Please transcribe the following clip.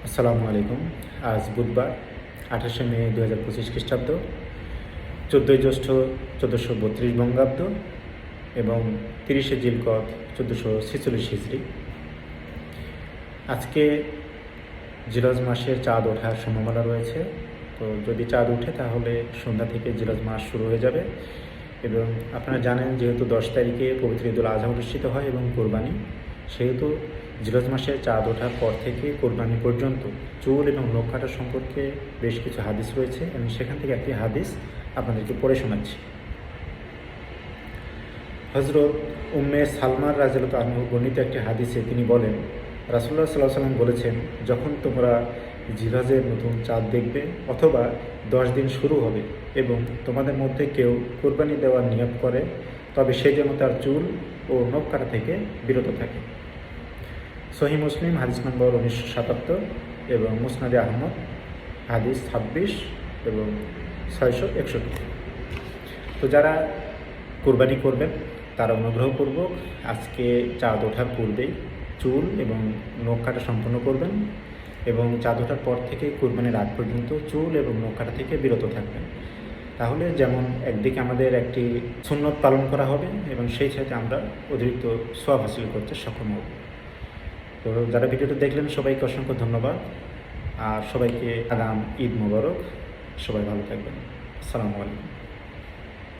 আসসালামু আলাইকুম। আজ বুধবার 28শে মে 2025 খ্রিস্টাব্দ, 14ই জ্যৈষ্ঠ 1432 বঙ্গাব্দ এবং 30শে জিলকদ 1446 হিজরি। আজকে জিলহজ মাসের চাঁদ ওঠার সম্ভাবনা রয়েছে। তো যদি চাঁদ ওঠে তাহলে সন্ধ্যা থেকে জিলহজ মাস শুরু হয়ে যাবে। এবং আপনারা জানেন, যেহেতু 10 তারিখে পবিত্র ঈদুল আজহা অনুষ্ঠিত হয় এবং কোরবানি, সেহেতু জিলহজ মাসের চাঁদ ওঠার পর থেকে কোরবানি পর্যন্ত চুল এবং নখ কাটা সম্পর্কে বেশ কিছু হাদিস রয়েছে এবং সেখান থেকে একটি হাদিস আপনাদেরকে পড়ে শোনাচ্ছি। হজরত উম্মে সালমার রাদিয়াল্লাহু আনহু বর্ণিত একটি হাদিসে তিনি বলেন, রাসূলুল্লাহ সাল্লাল্লাহু আলাইহি ওয়াসাল্লাম বলেছেন, যখন তোমরা জিলহজের নতুন চাঁদ দেখবে অথবা 10 দিন শুরু হবে এবং তোমাদের মধ্যে কেউ কোরবানি দেওয়ার নিয়ত করে, তবে সে যেন তার চুল ও নখ কাটা থেকে বিরত থাকে। সহিহ মুসলিম হাদিস নম্বর 1977 এবং মুসনাদে আহমদ হাদিস 26 এবং 661। তো যারা কোরবানি করবেন তারা অনুগ্রহপূর্বক আজকে চাঁদ ওঠার পূর্বেই চুল এবং নখ কাটা সম্পন্ন করবেন এবং চাঁদ ওঠার পর থেকে কোরবানির আগ পর্যন্ত চুল এবং নখ কাটা থেকে বিরত থাকবেন। তাহলে যেমন একদিকে আমাদের একটি সুন্নত পালন করা হবে এবং সেই সাথে আমরা অতিরিক্ত সওয়াব হাসিল করতে সক্ষম হব। তো যারা ভিডিওটা দেখলেন সবাইকে অসংখ্য ধন্যবাদ, আর সবাইকে আগাম ঈদ মোবারক। সবাই ভালো থাকবেন। আসসালামু আলাইকুম।